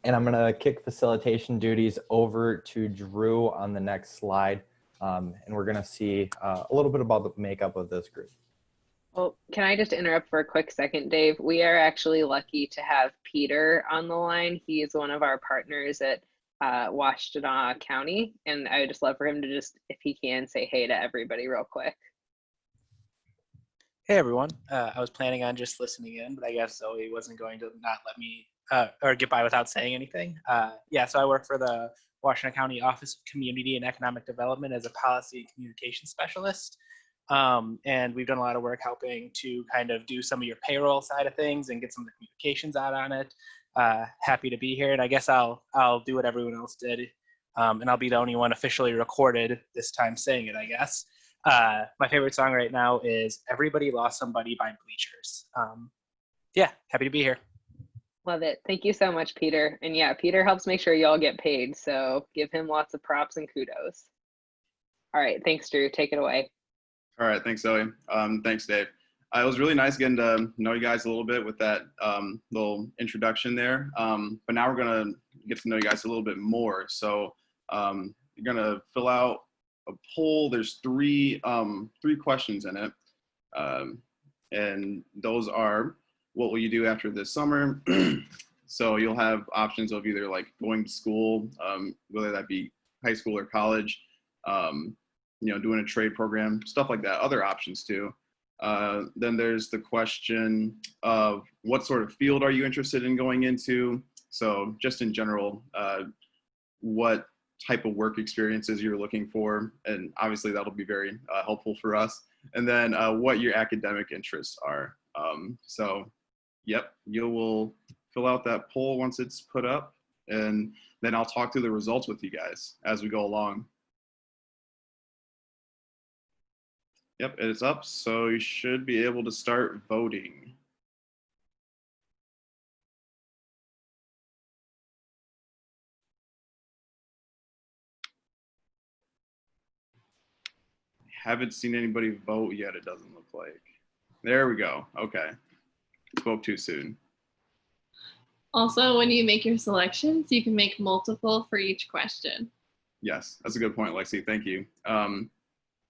And I'm going to kick facilitation duties over to Drew on the next slide. And we're going to see a little bit about the makeup of this group. Well, can I just interrupt for a quick second, Dave? We are actually lucky to have Peter on the line. He is one of our partners at Washtenaw County, and I would just love for him to just, if he can, say hey to everybody real quick. Hey everyone, I was planning on just listening in, but I guess Zoe wasn't going to not let me or get by without saying anything. Yeah, so I work for the Washington County Office of Community and Economic Development as a policy and communication specialist. And we've done a lot of work helping to kind of do some of your payroll side of things and get some of the communications out on it. Happy to be here, and I guess I'll do what everyone else did, and I'll be the only one officially recorded this time saying it, I guess. My favorite song right now is Everybody Lost Somebody by Bleachers. Yeah, happy to be here. Love it. Thank you so much, Peter. And yeah, Peter helps make sure y'all get paid, so give him lots of props and kudos. All right, thanks, Drew. Take it away. All right, thanks, Zoe. Thanks, Dave. It was really nice getting to know you guys a little bit with that little introduction there. But now we're going to get to know you guys a little bit more. So you're going to fill out a poll. There's three questions in it. And those are, what will you do after this summer? So you'll have options of either like going to school, whether that be high school or college, doing a trade program, stuff like that, other options too. Then there's the question of what sort of field are you interested in going into? So just in general, what type of work experiences you're looking for. And obviously that'll be very helpful for us. And then what your academic interests are. So, yep, you will fill out that poll once it's put up, and then I'll talk through the results with you guys as we go along. Yep, it's up, so you should be able to start voting. Haven't seen anybody vote yet, it doesn't look like. There we go. Okay. Spoke too soon. Also, when you make your selections, you can make multiple for each question. Yes, that's a good point, Lexi. Thank you.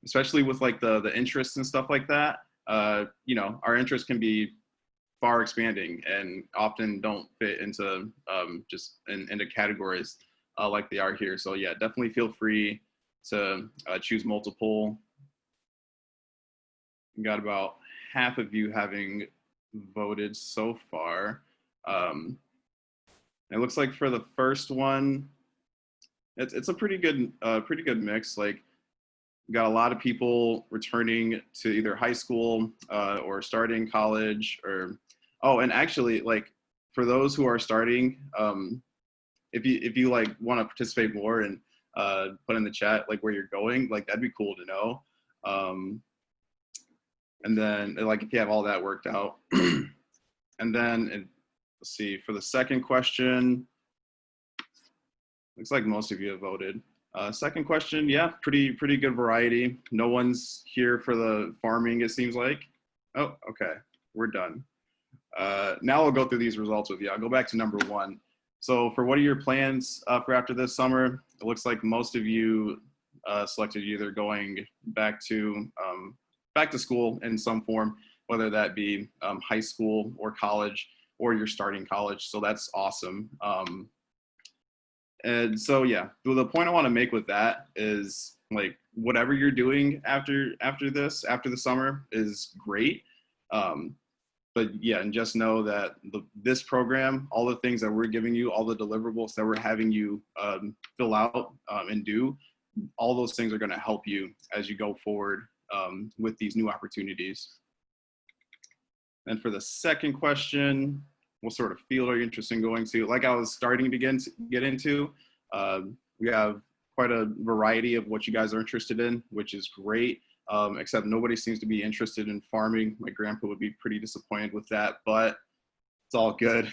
Especially with like the interests and stuff like that, our interests can be far expanding and often don't fit into just into categories like they are here. So yeah, definitely feel free to choose multiple. We got about half of you having voted so far. It looks like for the first one, it's a pretty good mix. Like, we got a lot of people returning to either high school or starting college, or and actually, like, for those who are starting, if you like want to participate more and put in the chat like where you're going, like that'd be cool to know. And then like if you have all that worked out, and then let's see, for the second question, looks like most of you have voted. Second question, yeah, pretty good variety. No one's here for the farming, it seems like. Oh, okay, we're done. Now I'll go through these results with you. I'll go back to number one. So for what are your plans for after this summer? It looks like most of you selected either going back to school in some form, whether that be high school or college, or you're starting college. So that's awesome. And so, yeah, the point I want to make with that is, like, whatever you're doing after the summer is great. But yeah, and just know that this program, all the things that we're giving you, all the deliverables that we're having you fill out and do, all those things are going to help you as you go forward with these new opportunities. And for the second question, what sort of field are you interested in going to? Like I was starting to get into, we have quite a variety of what you guys are interested in, which is great. Except nobody seems to be interested in farming. My grandpa would be pretty disappointed with that, but it's all good.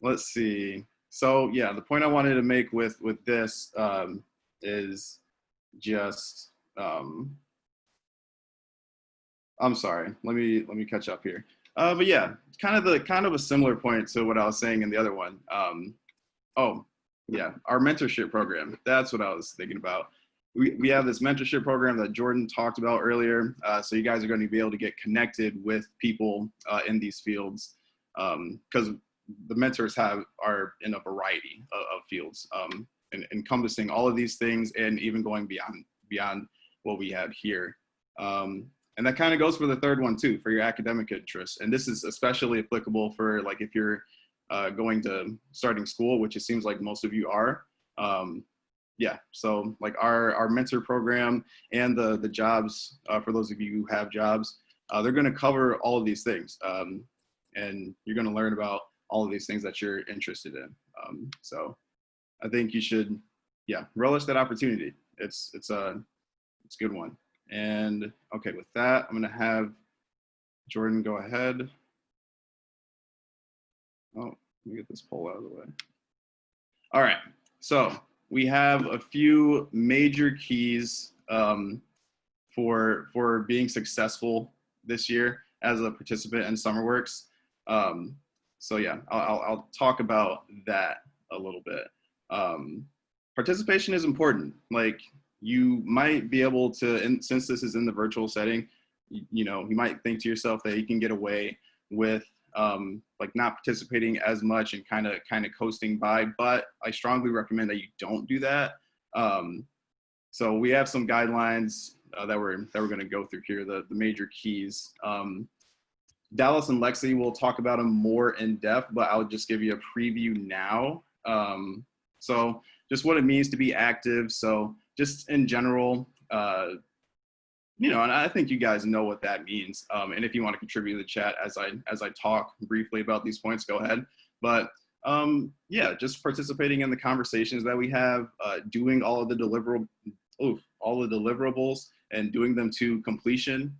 Let's see. So yeah, the point I wanted to make with this is just, I'm sorry, let me catch up here. But yeah, kind of a similar point to what I was saying in the other one. Oh, yeah, our mentorship program. That's what I was thinking about. We have this mentorship program that Jordan talked about earlier. So you guys are going to be able to get connected with people in these fields, because the mentors are in a variety of fields, encompassing all of these things and even going beyond what we have here. And that kind of goes for the third one too, for your academic interests. And this is especially applicable for like if you're going to starting school, which it seems like most of you are. Yeah, so like our mentor program and the jobs, for those of you who have jobs, they're going to cover all of these things. And you're going to learn about all of these things that you're interested in. So I think you should, yeah, relish that opportunity. It's a good one. And okay, with that, I'm going to have Jordan go ahead. Oh, let me get this poll out of the way. All right, so we have a few major keys for being successful this year as a participant in SummerWorks. So yeah, I'll talk about that a little bit. Participation is important. Like you might be able to, since this is in the virtual setting, you know, you might think to yourself that you can get away with like not participating as much and kind of coasting by, but I strongly recommend that you don't do that. So we have some guidelines that we're going to go through here, the major keys. Dallas and Lexi will talk about them more in depth, but I'll just give you a preview now. So just what it means to be active. So just in general, you know, and I think you guys know what that means. And if you want to contribute to the chat as I talk briefly about these points, go ahead. But yeah, just participating in the conversations that we have, doing all of the deliverables and doing them to completion.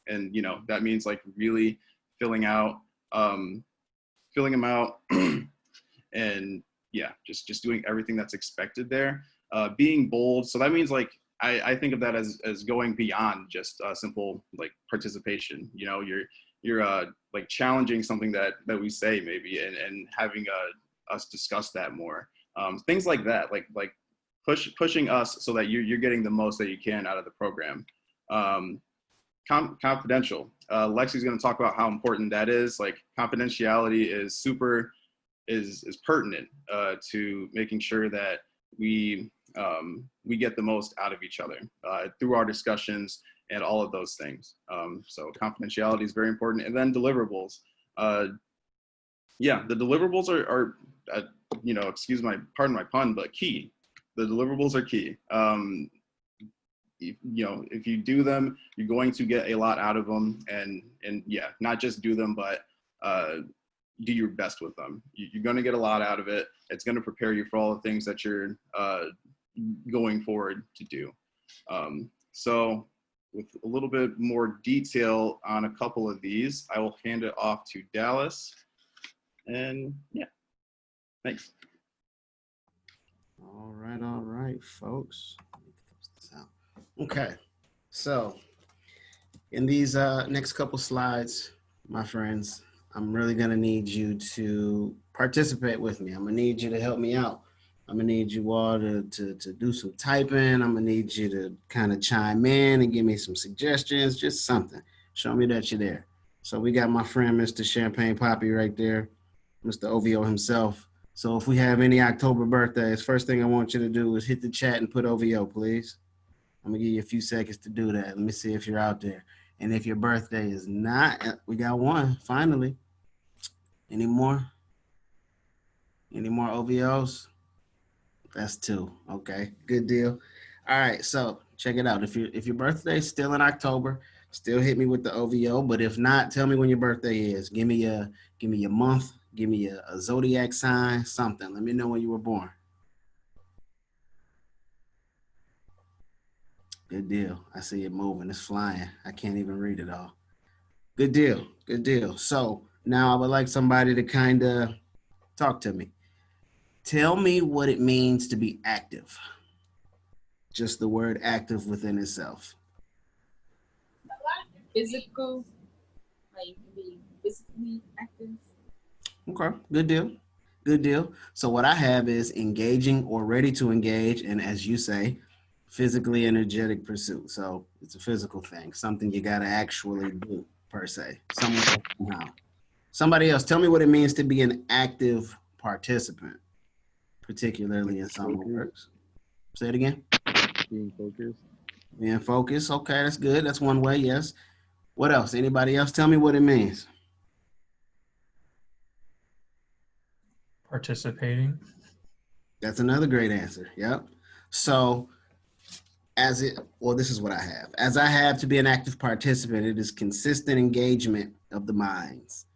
And you know, that means like really filling them out, and yeah, just doing everything that's expected there. Being bold. So that means like, I think of that as going beyond just simple like participation. You know, you're like challenging something that we say maybe, and having us discuss that more. Things like that, like pushing us so that you're getting the most that you can out of the program. Confidential. Lexi's going to talk about how important that is. Like confidentiality is pertinent to making sure that we get the most out of each other through our discussions and all of those things. So confidentiality is very important. And then deliverables. Yeah, the deliverables are you know, pardon my pun, but key. The deliverables are key. You know, if you do them, you're going to get a lot out of them. And yeah, not just do them, but do your best with them. You're going to get a lot out of it. It's going to prepare you for all the things that you're going forward to do. So with a little bit more detail on a couple of these, I will hand it off to Dallas. And yeah, thanks. All right, folks. Let me close this out. Okay, so in these next couple slides, my friends, I'm really gonna need you to participate with me. I'm gonna need you to help me out. I'm gonna need you all to do some typing. I'm gonna need you to kind of chime in and give me some suggestions, just something. Show me that you're there. So we got my friend, Mr. Champagne Poppy right there, Mr. OVO himself. So if we have any October birthdays, first thing I want you to do is hit the chat and put OVO, please. I'm gonna give you a few seconds to do that. Let me see if you're out there. And if your birthday is not, we got one, finally. Any more? Any more OVOs? That's two. Okay, good deal. All right, so check it out. If your birthday is still in October, still hit me with the OVO. But if not, tell me when your birthday is. Give me a month. Give me a zodiac sign, something. Let me know when you were born. Good deal. I see it moving. It's flying. I can't even read it all. Good deal. Good deal. So now I would like somebody to kind of talk to me. Tell me what it means to be active. Just the word active within itself. Physical, like be physically Okay, good deal. Good deal. So what I have is engaging or ready to engage, and as you say, physically energetic pursuit. So it's a physical thing, something you got to actually do per se. Somehow. Somebody else, tell me what it means to be an active participant, particularly in summer works. Say it again. Being focused. Being focused. Okay, that's good. That's one way. Yes. What else? Anybody else? Tell me what it means. Participating. That's another great answer. Yep. So this is what I have. As I have to be an active participant, it is consistent engagement of the minds,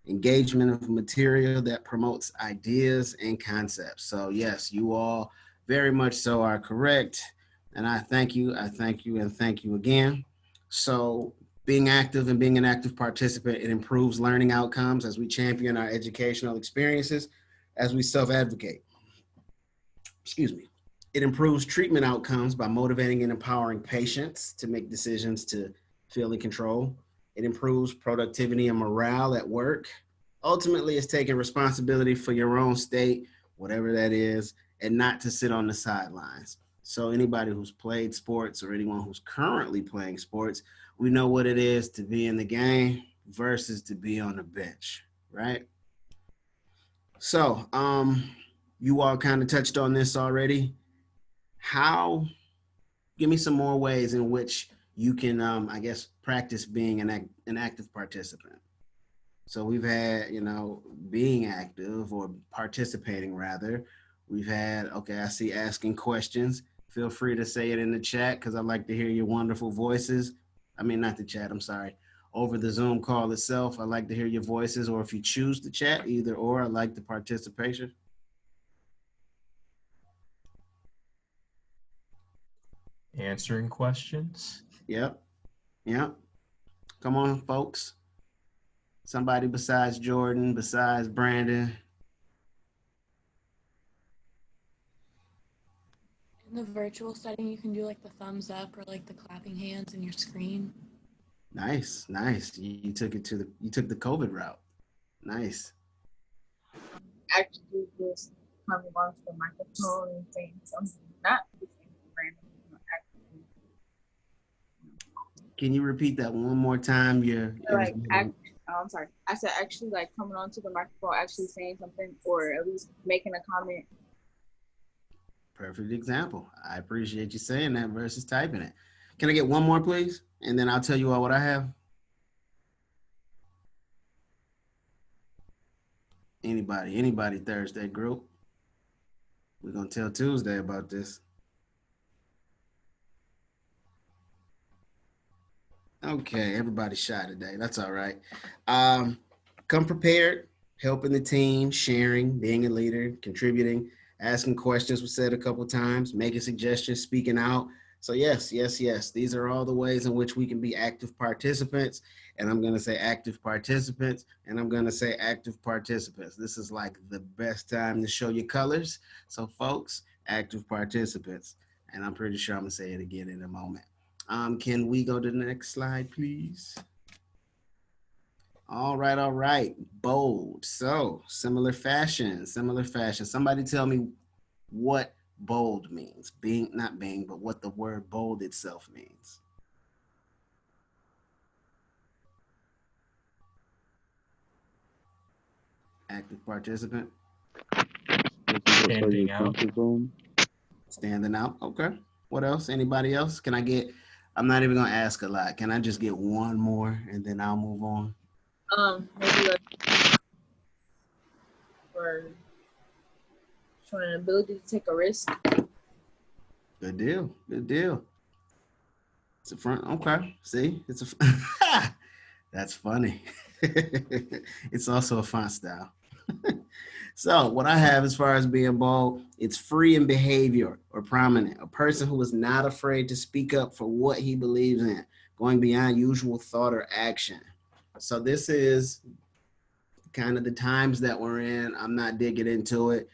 engagement of material that promotes ideas and concepts. So yes, you all very much so are correct. And I thank you, and thank you again. So being active and being an active participant, it improves learning outcomes as we champion our educational experiences, as we self-advocate. Excuse me. It improves treatment outcomes by motivating and empowering patients to make decisions to feel in control. It improves productivity and morale at work. Ultimately, it's taking responsibility for your own state, whatever that is, and not to sit on the sidelines. So anybody who's played sports or anyone who's currently playing sports, we know what it is to be in the game versus to be on the bench, right? So, you all kind of touched on this already. Give me some more ways in which you can, I guess, practice being an active participant. So we've had, being active or participating rather. We've had, okay, I see asking questions. Feel free to say it in the chat because I'd like to hear your wonderful voices. I mean, not the chat, I'm sorry. Over the Zoom call itself, I'd like to hear your voices, or if you choose to chat, either or, I like the participation. Answering questions. Yep. Come on, folks. Somebody besides Jordan, besides Brandon. In the virtual setting, you can do like the thumbs up or like the clapping hands in your screen. Nice. You took the COVID route. Nice. Actually just coming onto the microphone and saying something, not just random, actually. Can you repeat that one more time? I'm sorry. I said actually like coming onto the microphone, actually saying something, or at least making a comment. Perfect example. I appreciate you saying that versus typing it. Can I get one more, please? And then I'll tell you all what I have. Anybody Thursday group. We're going to tell Tuesday about this. Okay, everybody's shy today. That's all right. Come prepared, helping the team, sharing, being a leader, contributing, asking questions was said a couple of times, making suggestions, speaking out. So yes. These are all the ways in which we can be active participants. And I'm going to say active participants, and I'm going to say active participants. This is like the best time to show your colors. So folks, active participants. And I'm pretty sure I'm going to say it again in a moment. Can we go to the next slide, please? All right. Bold. So similar fashion. Somebody tell me what bold means. Not being, but what the word bold itself means. Active participant. Standing out. Standing out. Okay. What else? Anybody else? I'm not even gonna ask a lot. Can I just get one more and then I'll move on? Maybe like for showing an ability to take a risk. Good deal. It's a front. Okay. See, that's funny. It's also a font style. So what I have as far as being bold, it's free in behavior or prominent. A person who is not afraid to speak up for what he believes in, going beyond usual thought or action. So this is kind of the times that we're in. I'm not digging into it.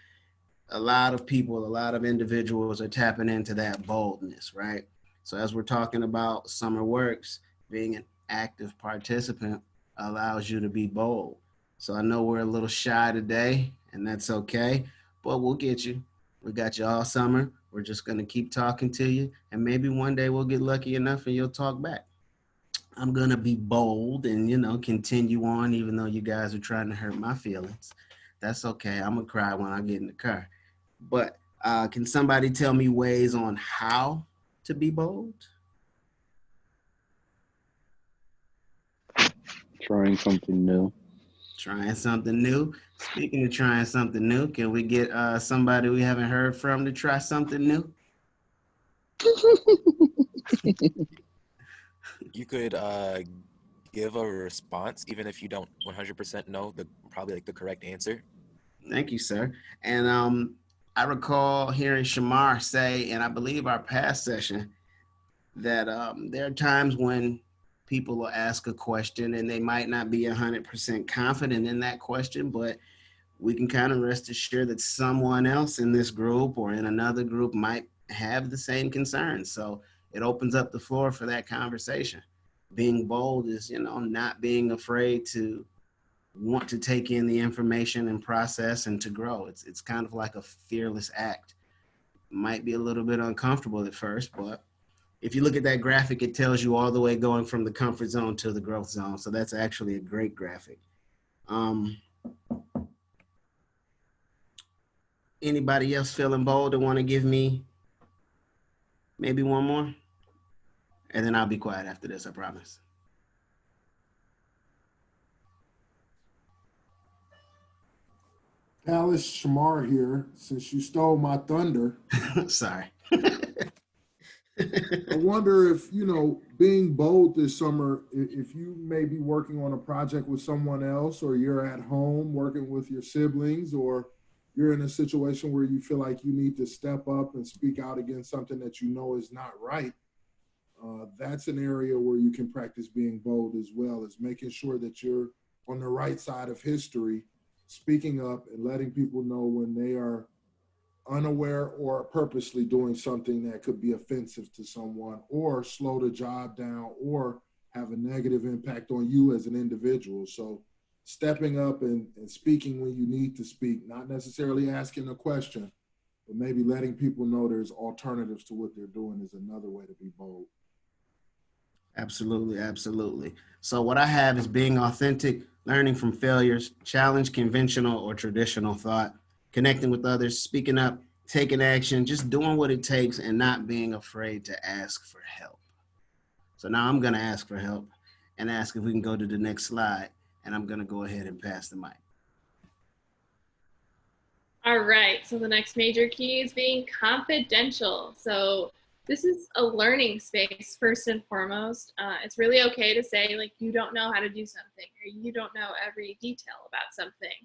A lot of people, a lot of individuals are tapping into that boldness, right? So as we're talking about summer works, being an active participant allows you to be bold. So I know we're a little shy today, and that's okay, but we'll get you. We got you all summer. We're just going to keep talking to you, and maybe one day we'll get lucky enough and you'll talk back. I'm going to be bold and, continue on, even though you guys are trying to hurt my feelings. That's okay. I'm going to cry when I get in the car. But can somebody tell me ways on how to be bold? Trying something new. Trying something new. Speaking of trying something new, can we get somebody we haven't heard from to try something new? You could give a response even if you don't 100% know probably the correct answer. Thank you, sir. And I recall hearing Shamar say, and I believe our past session, that there are times when people will ask a question and they might not be 100% confident in that question, but we can kind of rest assured that someone else in this group or in another group might have the same concerns. So it opens up the floor for that conversation. Being bold is, not being afraid to want to take in the information and process and to grow. It's kind of like a fearless act. It might be a little bit uncomfortable at first, but if you look at that graphic, it tells you all the way going from the comfort zone to the growth zone. So that's actually a great graphic. Anybody else feeling bold that want to give me maybe one more? And then I'll be quiet after this, I promise. Alice Shamar here. Since you stole my thunder. Sorry. I wonder if, being bold this summer, if you may be working on a project with someone else, or you're at home working with your siblings, or you're in a situation where you feel like you need to step up and speak out against something that you know is not right. That's an area where you can practice being bold as well, as making sure that you're on the right side of history, speaking up and letting people know when they are unaware or purposely doing something that could be offensive to someone or slow the job down or have a negative impact on you as an individual. So stepping up and speaking when you need to speak, not necessarily asking a question, but maybe letting people know there's alternatives to what they're doing is another way to be bold. Absolutely, absolutely. So what I have is being authentic, learning from failures, challenge conventional or traditional thought, connecting with others, speaking up, taking action, just doing what it takes and not being afraid to ask for help. So now I'm going to ask for help and ask if we can go to the next slide, and I'm going to go ahead and pass the mic. All right, so the next major key is being confidential. So this is a learning space first and foremost. It's really okay to say you don't know how to do something or you don't know every detail about something.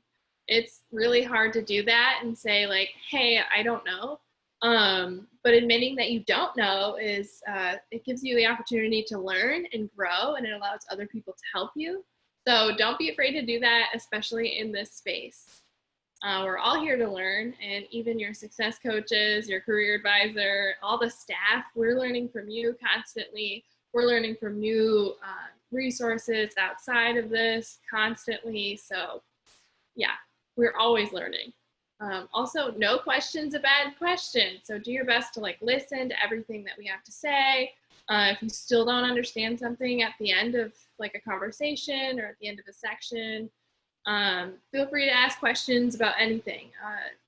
It's really hard to do that and say hey, I don't know. But admitting that you don't know is, it gives you the opportunity to learn and grow, and it allows other people to help you. So don't be afraid to do that, especially in this space. We're all here to learn, and even your success coaches, your career advisor, all the staff, we're learning from you constantly. We're learning from new resources outside of this constantly. So yeah, we're always learning. Also, no question's a bad question. So do your best to listen to everything that we have to say. If you still don't understand something at the end of a conversation or at the end of a section, feel free to ask questions about anything.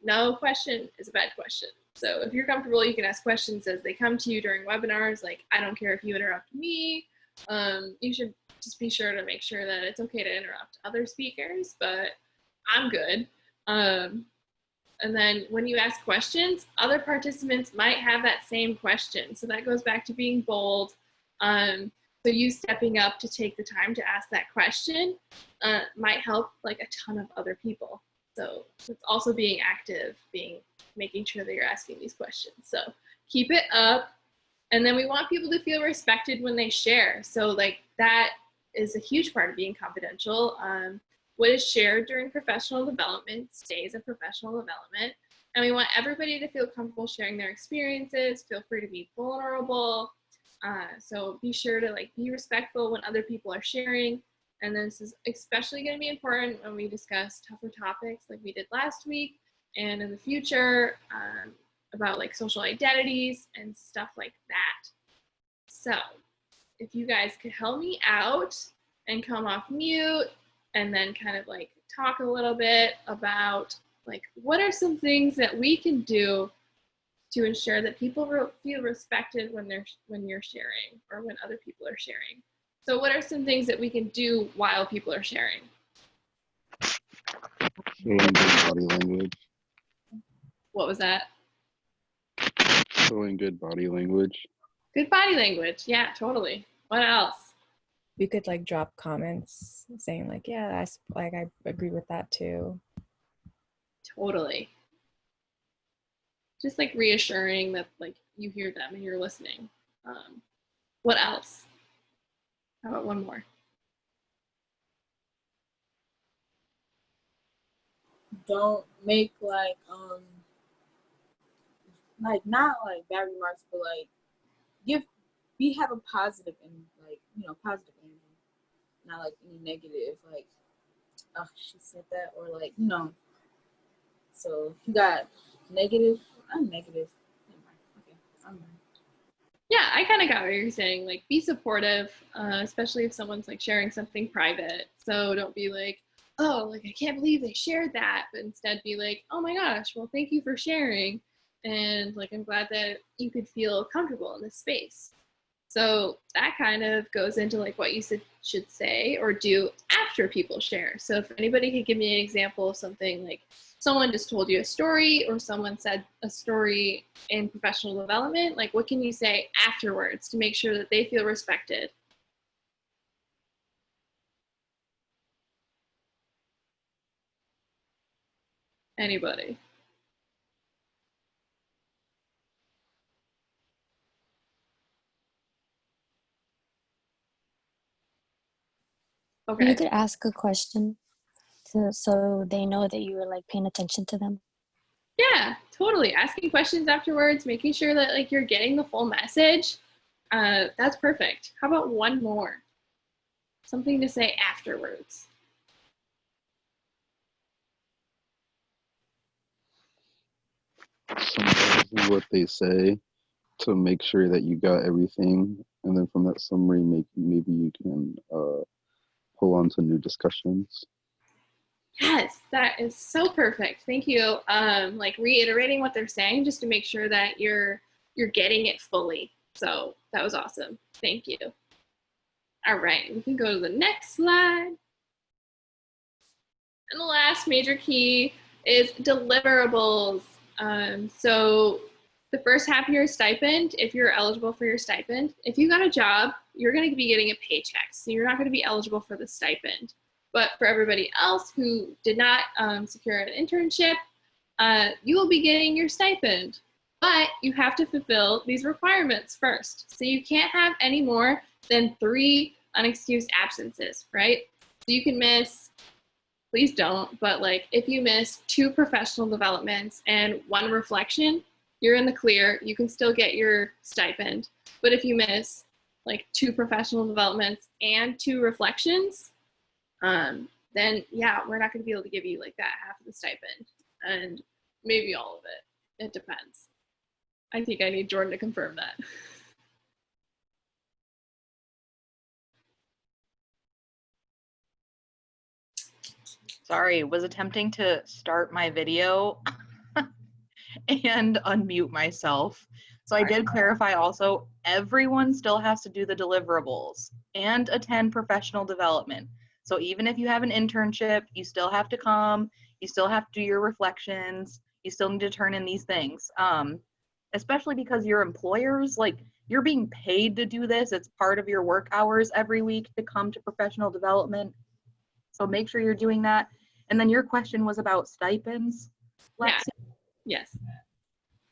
No question is a bad question. So if you're comfortable, you can ask questions as they come to you during webinars. I don't care if you interrupt me. You should just be sure to make sure that it's okay to interrupt other speakers, but I'm good. And then when you ask questions, other participants might have that same question. So that goes back to being bold. So you stepping up to take the time to ask that question might help a ton of other people. So it's also being active, making sure that you're asking these questions. So keep it up. And then we want people to feel respected when they share. So that is a huge part of being confidential. What is shared during professional development stays in professional development. And we want everybody to feel comfortable sharing their experiences. Feel free to be vulnerable. So be sure to be respectful when other people are sharing. And this is especially going to be important when we discuss tougher topics like we did last week and in the future about like social identities and stuff like that. So if you guys could help me out and come off mute and then kind of like talk a little bit about like what are some things that we can do to ensure that people feel respected when you're sharing or when other people are sharing. So what are some things that we can do while people are sharing? Showing good body language. What was that? Showing good body language. Good body language. Yeah, totally. What else? You could like drop comments saying like, yeah, I agree with that too. Totally. Just like reassuring that like you hear them and you're listening. What else? How about one more? Don't make like not like bad remarks, but like have a positive and like, you know, positive energy, not like any negative, like, oh, she said that, or like, you know. So if you got negative, I'm negative. Okay, I'm done. Yeah, I kind of got what you're saying. Like, be supportive, especially if someone's like sharing something private. So don't be like, oh, like I can't believe they shared that, but instead be like, oh my gosh, well, thank you for sharing, and like I'm glad that you could feel comfortable in this space. So that kind of goes into like what you should say or do after people share. So if anybody could give me an example of something like someone just told you a story or someone said a story in professional development, like what can you say afterwards to make sure that they feel respected? Anybody? Okay. You could ask a question so they know that you were like paying attention to them. Yeah, totally. Asking questions afterwards, making sure that like you're getting the full message. That's perfect. How about one more? Something to say afterwards. Summarize what they say to make sure that you got everything, and then from that summary, maybe you can pull on to new discussions. Yes, that is so perfect. Thank you. Like reiterating what they're saying just to make sure that you're getting it fully. So that was awesome. Thank you. All right, we can go to the next slide. And the last major key is deliverables. So the first half of your stipend, if you're eligible for your stipend, if you got a job, you're going to be getting a paycheck. So you're not going to be eligible for the stipend. But for everybody else who did not secure an internship, you will be getting your stipend. But you have to fulfill these requirements first. So you can't have any more than 3 unexcused absences, right? So you can miss, please don't, but like if you miss 2 professional developments and 1 reflection, you're in the clear. You can still get your stipend. But if you miss like 2 professional developments and 2 reflections, then yeah, we're not going to be able to give you like that half of the stipend and maybe all of it. It depends. I think I need Jordan to confirm that. Sorry, was attempting to start my video and unmute myself. So I did clarify also, everyone still has to do the deliverables and attend professional development. So even if you have an internship, you still have to come, you still have to do your reflections, you still need to turn in these things. Especially because your employers, like you're being paid to do this. It's part of your work hours every week to come to professional development. So make sure you're doing that. And then your question was about stipends, Lexi? Yeah. Yes.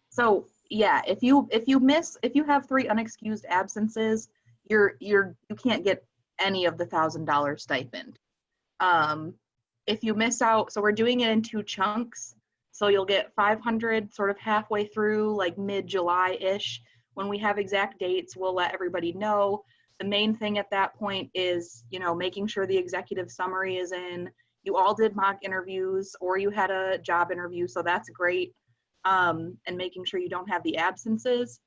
So yeah, if you have 3 unexcused absences, you can't get any of the $1,000 stipend. If you miss out, so we're doing it in 2 chunks. So you'll get 500 sort of halfway through, like mid-July-ish. When we have exact dates, we'll let everybody know. The main thing at that point is, you know, making sure the executive summary is in. You all did mock interviews or you had a job interview, so that's great. And making sure you don't have the absences.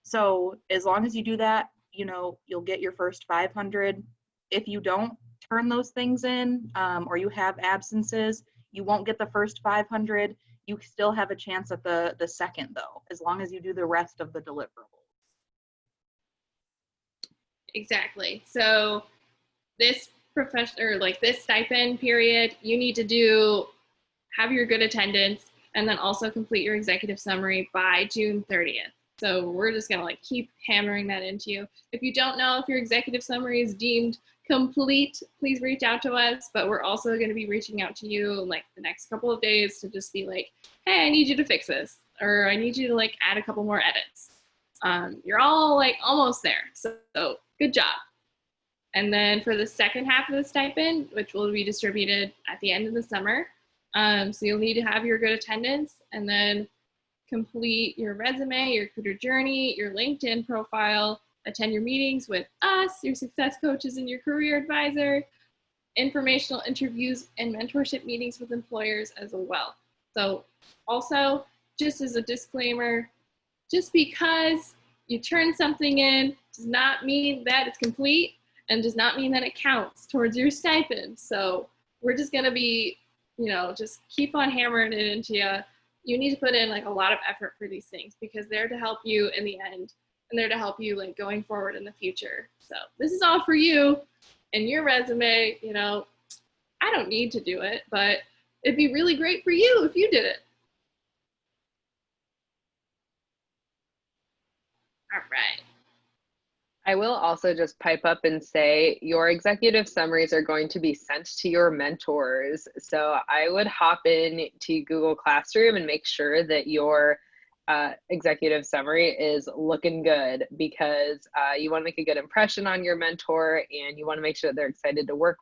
So as long as you do that, you know, you'll get your first 500. If you don't turn those things in, or you have absences, you won't get the first 500. You still have a chance at the second though, as long as you do the rest of the deliverables. Exactly. So this this stipend period, you need to have your good attendance and then also complete your executive summary by June 30th. So we're just gonna keep hammering that into you. If you don't know if your executive summary is deemed complete, please reach out to us, but we're also gonna be reaching out to you the next couple of days to just be like, hey, I need you to fix this, or I need you to add a couple more edits. You're all almost there, so good job. And then for the second half of the stipend, which will be distributed at the end of the summer, so you'll need to have your good attendance and then complete your resume, your recruiter journey, your LinkedIn profile, attend your meetings with us, your success coaches, and your career advisor, informational interviews and mentorship meetings with employers as well. So also, just as a disclaimer, just because you turn something in does not mean that it's complete and does not mean that it counts towards your stipend. So we're just gonna be, just keep on hammering it into you. You need to put in a lot of effort for these things because they're to help you in the end and they're to help you going forward in the future. So this is all for you and your resume. I don't need to do it, but it'd be really great for you if you did it. All right. I will also just pipe up and say your executive summaries are going to be sent to your mentors. So I would hop in to Google Classroom and make sure that your executive summary is looking good because you want to make a good impression on your mentor and you want to make sure that they're excited to work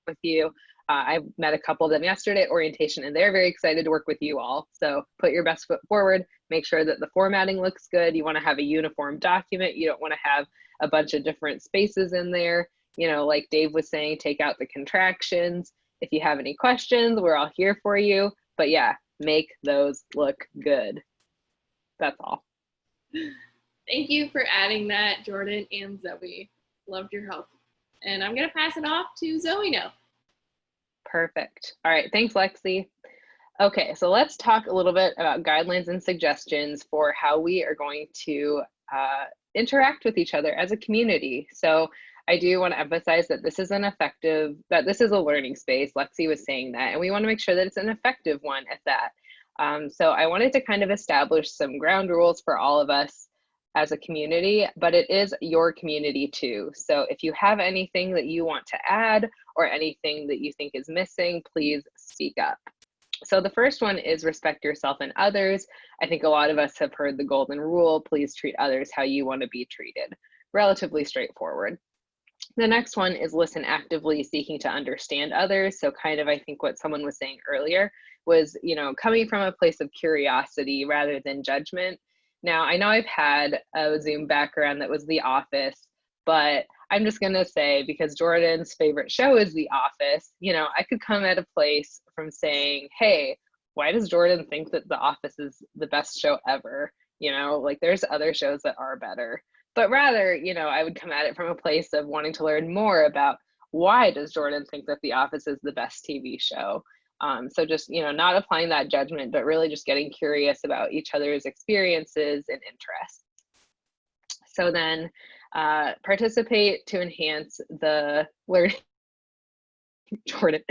with you. I met a couple of them yesterday at orientation and they're very excited to work with you all. So put your best foot forward, make sure that the formatting looks good. You want to have a uniform document. You don't want to have a bunch of different spaces in there. Like Dave was saying, take out the contractions. If you have any questions, we're all here for you. But yeah, make those look good. That's all. Thank you for adding that, Jordan and Zoe. Loved your help. And I'm going to pass it off to Zoe now. Perfect. All right. Thanks, Lexi. Okay, so let's talk a little bit about guidelines and suggestions for how we are going to interact with each other as a community. So I do want to emphasize that this is this is a learning space. Lexi was saying that, and we want to make sure that it's an effective one at that. So I wanted to kind of establish some ground rules for all of us as a community, but it is your community too. So if you have anything that you want to add or anything that you think is missing, please speak up. So the first one is respect yourself and others. I think a lot of us have heard the golden rule, please treat others how you want to be treated. Relatively straightforward. The next one is listen actively, seeking to understand others. So kind of, I think what someone was saying earlier was, coming from a place of curiosity rather than judgment. Now, I know I've had a Zoom background that was The Office, but I'm just going to say, because Jordan's favorite show is The Office, I could come at a place from saying, hey, why does Jordan think that The Office is the best show ever? There's other shows that are better. But rather, I would come at it from a place of wanting to learn more about why does Jordan think that The Office is the best TV show? So just, not applying that judgment, but really just getting curious about each other's experiences and interests. So then participate to enhance the learning. Jordan,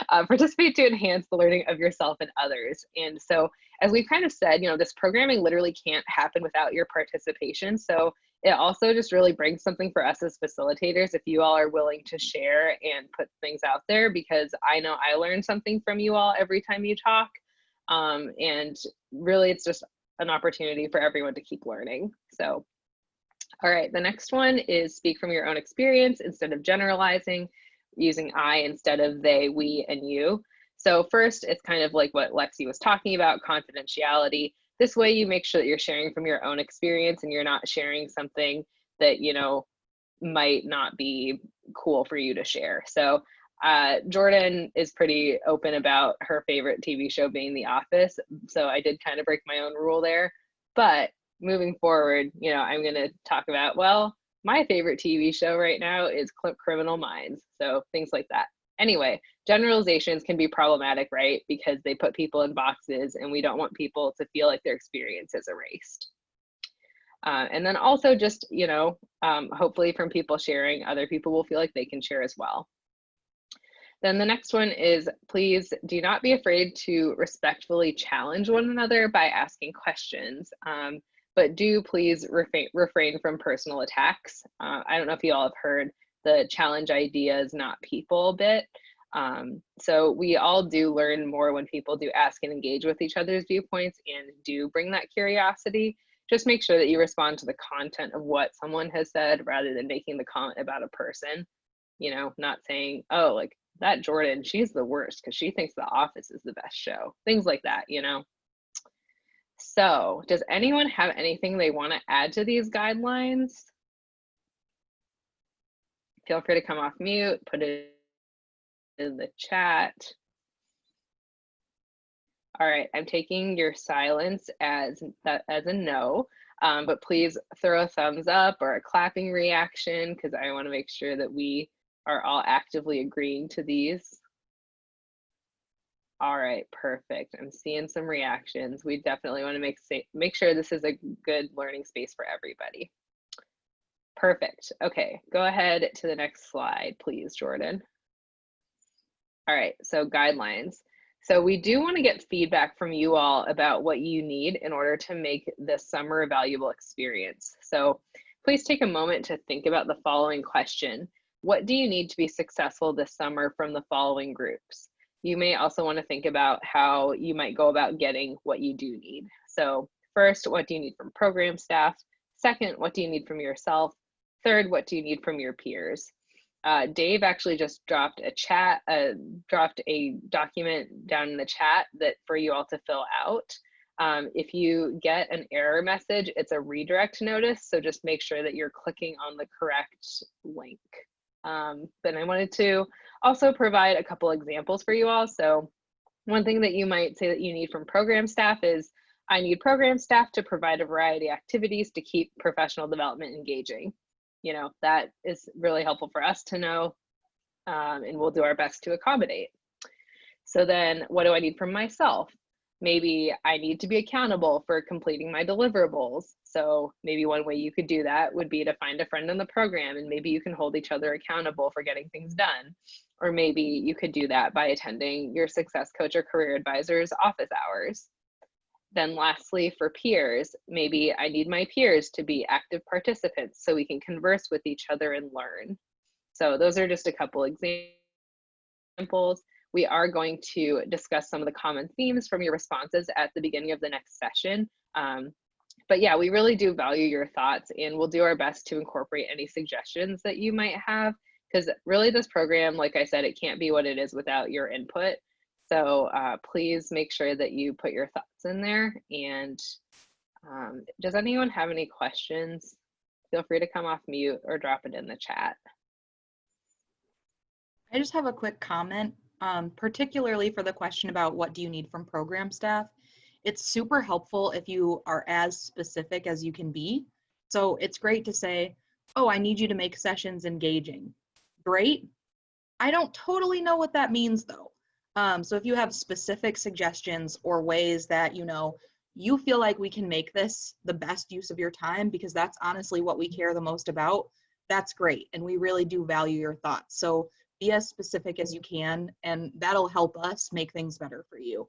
participate to enhance the learning of yourself and others. And so as we've kind of said, this programming literally can't happen without your participation. So it also just really brings something for us as facilitators if you all are willing to share and put things out there, because I know I learn something from you all every time you talk. And really it's just an opportunity for everyone to keep learning. So, all right, the next one is speak from your own experience instead of generalizing, using I instead of they, we, and you. So first, it's kind of like what Lexi was talking about, confidentiality. This way you make sure that you're sharing from your own experience and you're not sharing something that, might not be cool for you to share. So Jordan is pretty open about her favorite TV show being The Office. So I did kind of break my own rule there. But moving forward, you know, I'm going to talk about, well, my favorite TV show right now is Criminal Minds. So things like that. Anyway, generalizations can be problematic, right? Because they put people in boxes and we don't want people to feel like their experience is erased. And then also just, you know, hopefully from people sharing, other people will feel like they can share as well. Then the next one is, please do not be afraid to respectfully challenge one another by asking questions, but do please refrain from personal attacks. I don't know if you all have heard the challenge ideas, not people bit. So we all do learn more when people do ask and engage with each other's viewpoints and do bring that curiosity. Just make sure that you respond to the content of what someone has said rather than making the comment about a person. You know, not saying, oh, like that Jordan, she's the worst because she thinks The Office is the best show. Things like that, you know. So does anyone have anything they want to add to these guidelines? Feel free to come off mute, put it in the chat. All right, I'm taking your silence as a no, but please throw a thumbs up or a clapping reaction because I want to make sure that we are all actively agreeing to these. All right, perfect. I'm seeing some reactions. We definitely want to make sure this is a good learning space for everybody. Perfect. Okay, go ahead to the next slide, please, Jordan. All right, so guidelines. So we do want to get feedback from you all about what you need in order to make this summer a valuable experience. So please take a moment to think about the following question. What do you need to be successful this summer from the following groups? You may also want to think about how you might go about getting what you do need. So first, what do you need from program staff? Second, what do you need from yourself? Third, what do you need from your peers? Dave actually just dropped a document down in the chat that for you all to fill out. If you get an error message, it's a redirect notice. So just make sure that you're clicking on the correct link. Then I wanted to also provide a couple examples for you all. So one thing that you might say that you need from program staff is, I need program staff to provide a variety of activities to keep professional development engaging. You know, that is really helpful for us to know, and we'll do our best to accommodate. So then what do I need from myself? Maybe I need to be accountable for completing my deliverables. So maybe one way you could do that would be to find a friend in the program and maybe you can hold each other accountable for getting things done. Or maybe you could do that by attending your success coach or career advisor's office hours. Then lastly, for peers, maybe I need my peers to be active participants so we can converse with each other and learn. So those are just a couple examples. We are going to discuss some of the common themes from your responses at the beginning of the next session. But yeah, we really do value your thoughts and we'll do our best to incorporate any suggestions that you might have, because really this program, like I said, it can't be what it is without your input. So please make sure that you put your thoughts in there. And does anyone have any questions? Feel free to come off mute or drop it in the chat. I just have a quick comment, particularly for the question about what do you need from program staff. It's super helpful if you are as specific as you can be. So it's great to say, oh, I need you to make sessions engaging. Great. I don't totally know what that means though. So if you have specific suggestions or ways that, you know, you feel like we can make this the best use of your time, because that's honestly what we care the most about, that's great. And we really do value your thoughts. So be as specific as you can, and that'll help us make things better for you.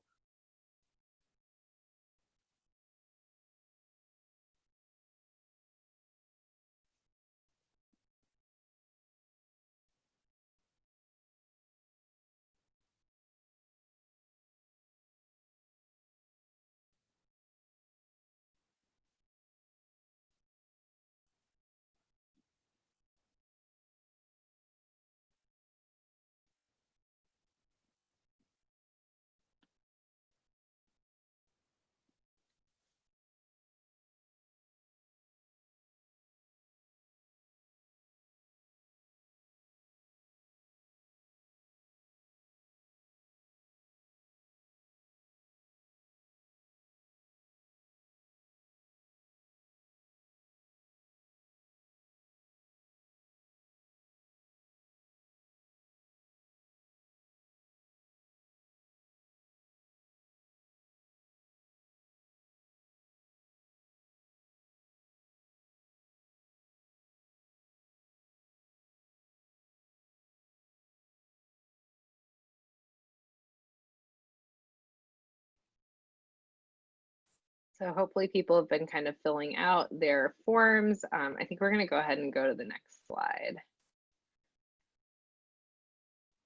So hopefully people have been kind of filling out their forms. I think we're going to go ahead and go to the next slide.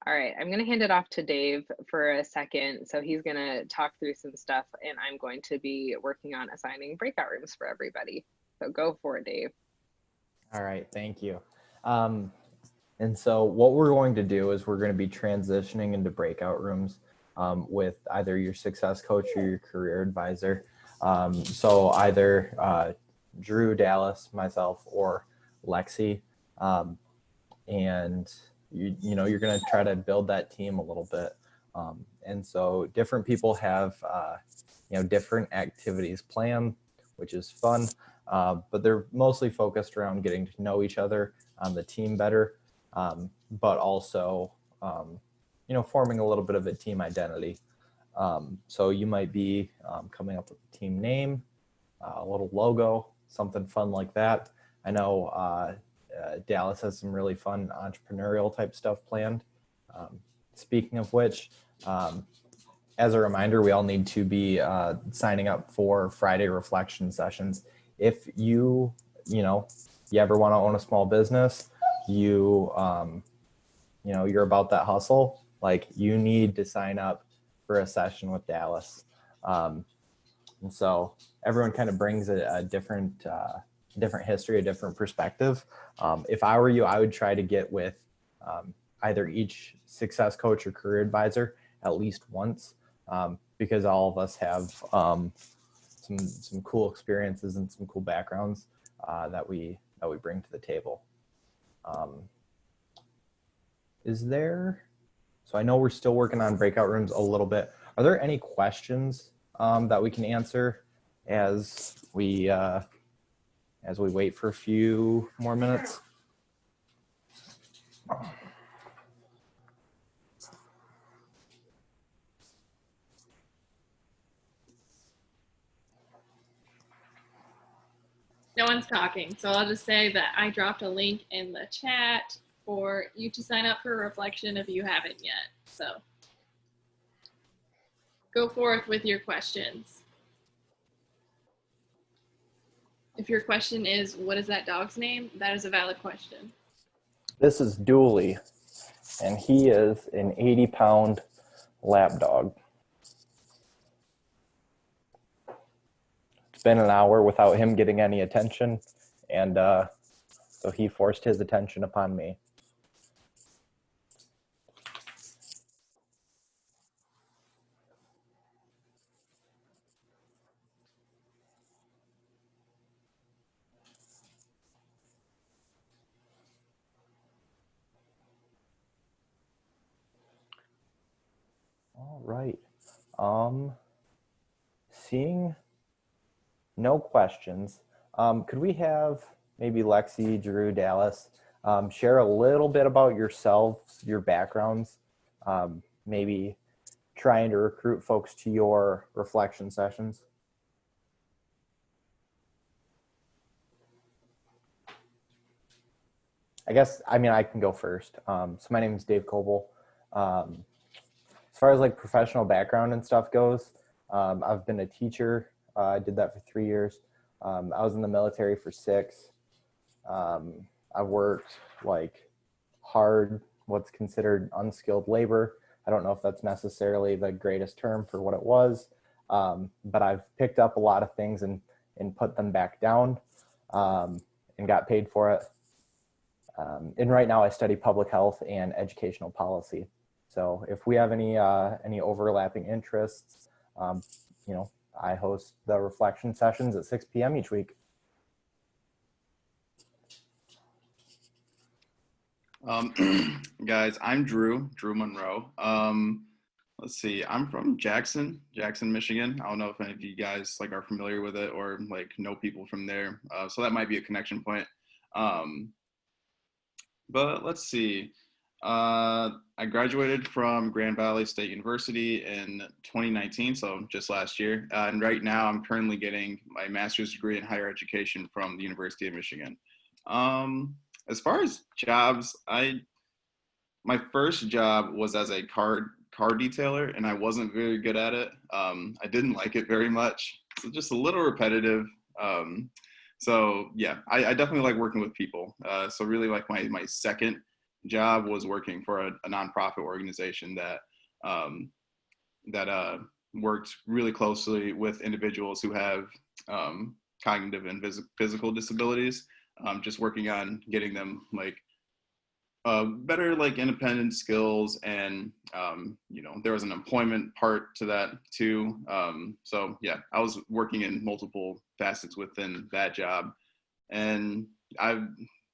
All right, I'm going to hand it off to Dave for a second. So he's going to talk through some stuff, and I'm going to be working on assigning breakout rooms for everybody. So go for it, Dave. All right, thank you. And so what we're going to do is we're going to be transitioning into breakout rooms with either your success coach or your career advisor. So either Drew, Dallas, myself, or Lexi. And you know, you're going to try to build that team a little bit. And so different people have, you know, different activities planned, which is fun. But they're mostly focused around getting to know each other on the team better, but also, you know, forming a little bit of a team identity. So you might be coming up with a team name, a little logo, something fun like that. I know Dallas has some really fun entrepreneurial type stuff planned. Speaking of which, as a reminder, we all need to be signing up for Friday reflection sessions. If you ever want to own a small business, you know, you're about that hustle, like you need to sign up for a session with Dallas. And so everyone kind of brings a different history, a different perspective. If I were you, I would try to get with either each success coach or career advisor at least once, because all of us have some cool experiences and some cool backgrounds that we bring to the table. So I know we're still working on breakout rooms a little bit. Are there any questions that we can answer as we wait for a few more minutes? No one's talking, so I'll just say that I dropped a link in the chat for you to sign up for reflection if you haven't yet. So go forth with your questions. If your question is, what is that dog's name? That is a valid question. This is Dooley, and he is an 80-pound lap dog. It's been an hour without him getting any attention, and so he forced his attention upon me. All right. Seeing no questions, could we have maybe Lexi, Drew, Dallas share a little bit about yourselves, your backgrounds, maybe trying to recruit folks to your reflection sessions? I mean, I can go first. So my name is Dave Coble. As far as like professional background and stuff goes, I've been a teacher. I did that for 3 years. I was in the military for 6. I've worked like hard, what's considered unskilled labor. I don't know if that's necessarily the greatest term for what it was, but I've picked up a lot of things and put them back down and got paid for it. And right now I study public health and educational policy. So if we have any overlapping interests, you know, I host the reflection sessions at 6 p.m. each week. Guys, I'm Drew Monroe. Let's see, I'm from Jackson, Michigan. I don't know if any of you guys like are familiar with it or like know people from there. So that might be a connection point. But let's see. I graduated from Grand Valley State University in 2019, so just last year. And right now I'm currently getting my master's degree in higher education from the University of Michigan. As far as jobs, my first job was as a car detailer, and I wasn't very good at it. I didn't like it very much. just a little repetitive. So yeah, I definitely like working with people. So really, like my second job was working for a nonprofit organization that worked really closely with individuals who have cognitive and physical disabilities. Just working on getting them like better like independent skills, and there was an employment part to that too. So yeah, I was working in multiple facets within that job. And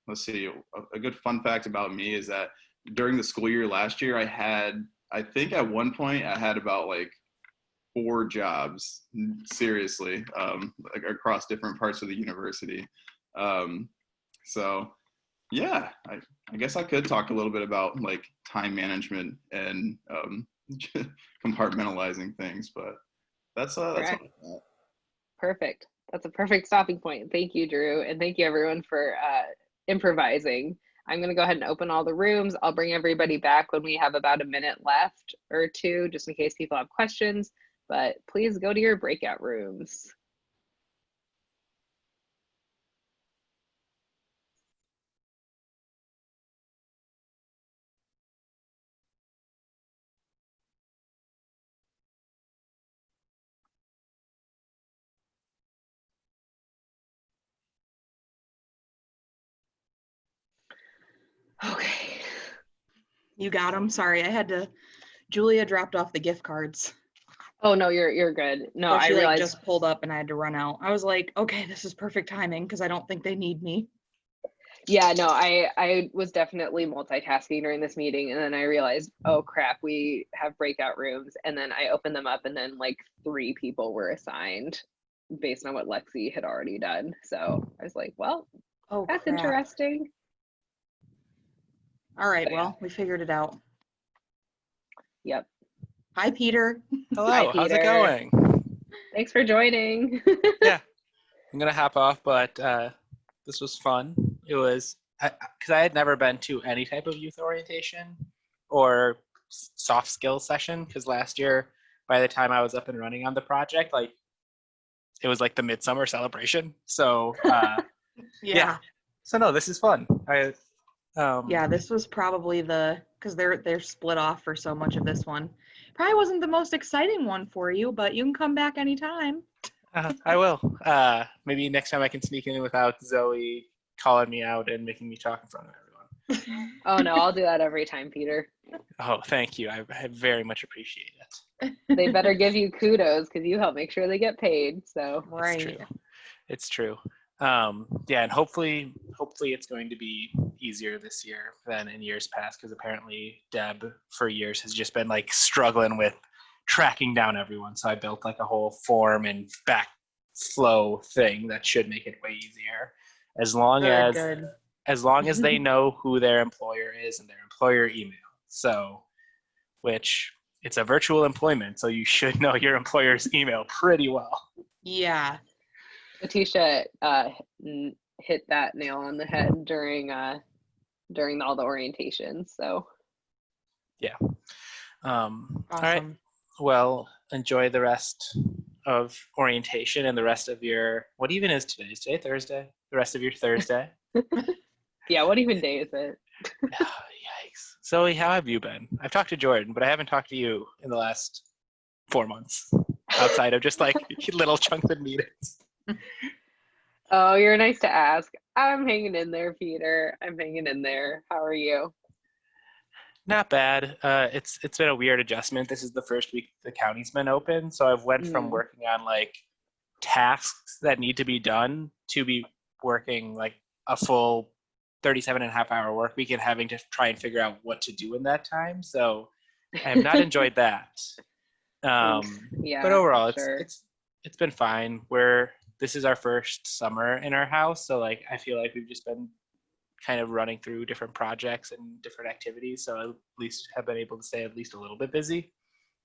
let's see, a good fun fact about me is that during the school year last year, I think at one point I had about like 4 jobs, seriously, like across different parts of the university. So yeah, I guess I could talk a little bit about like time management and compartmentalizing things, but that's Correct. Perfect. That's a perfect stopping point. Thank you, Drew, and thank you everyone for improvising. I'm going to go ahead and open all the rooms. I'll bring everybody back when we have about a minute left or two, just in case people have questions, but please go to your breakout rooms. Okay. You got them. Sorry, Julia dropped off the gift cards. Oh no, you're good. No, So she I realized just pulled up and I had to run out. I was like, okay, this is perfect timing because I don't think they need me. Yeah, no, I was definitely multitasking during this meeting, and then I realized, oh crap, we have breakout rooms, and then I opened them up, and then like 3 people were assigned based on what Lexi had already done. So I was like, well, that's crap. interesting. All right, well, we figured it out. Yep. Hi, Peter. Hello, Hi, how's it Peter. going? Thanks for joining. Yeah, I'm gonna hop off, but this was fun. It was because I had never been to any type of youth orientation or soft skills session, because last year, by the time I was up and running on the project, like it was like the midsummer celebration. So yeah. So no, this is fun. Yeah, this was probably because they're split off for so much of this one. Probably wasn't the most exciting one for you, but you can come back anytime. I will. Maybe next time I can sneak in without Zoe calling me out and making me talk in front of everyone. Oh no, I'll do that every time, Peter. Oh, thank you. I very much appreciate it. They better give you kudos because you help make sure they get paid. So It's true. Yeah, and hopefully it's going to be easier this year than in years past, because apparently Deb for years has just been like struggling with tracking down everyone. So I built like a whole form and backflow thing that should make it way easier, as long as they know who their employer is and their employer email. So, which it's a virtual employment, so you should know your employer's email pretty well. Yeah. Letitia hit that nail on the head during all the orientations. So yeah. Awesome. All right. Well, enjoy the rest of orientation and the rest of your, what even is today? Is today Thursday? The rest of your Thursday? Yeah, what even day is it? Yikes. Zoe, how have you been? I've talked to Jordan, but I haven't talked to you in the last 4 months, outside of just like little chunks of meetings. Oh, you're nice to ask. I'm hanging in there, Peter. I'm hanging in there. How are you? Not bad. It's been a weird adjustment. This is the first week the county's been open, so I've went from working on like tasks that need to be done to be working like a full 37.5-hour work week and having to try and figure out what to do in that time. So I have not enjoyed that. Yeah, but overall, sure. it's been fine. This is our first summer in our house, so like I feel like we've just been kind of running through different projects and different activities, so at least have been able to stay at least a little bit busy.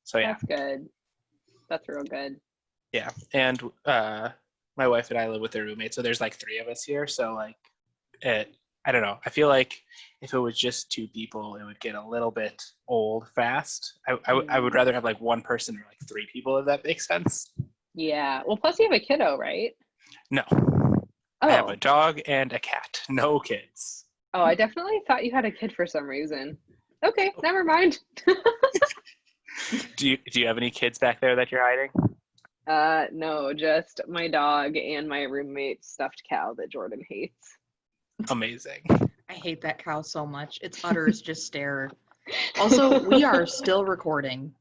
So yeah, that's good. That's real good. Yeah, and my wife and I live with a roommate, so there's like 3 of us here. So like, I don't know. I feel like if it was just 2 people, it would get a little bit old fast. I would rather have like 1 person or like 3 people, if that makes sense. Yeah. Well, plus you have a kiddo, right? No. Oh. I have a dog and a cat. No kids. Oh, I definitely thought you had a kid for some reason. Okay, never mind. Do you have any kids back there that you're hiding? No, just my dog and my roommate's stuffed cow that Jordan hates. Amazing. I hate that cow so much. Its udders just stare. Also, we are still recording.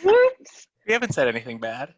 Whoops. We haven't said anything bad.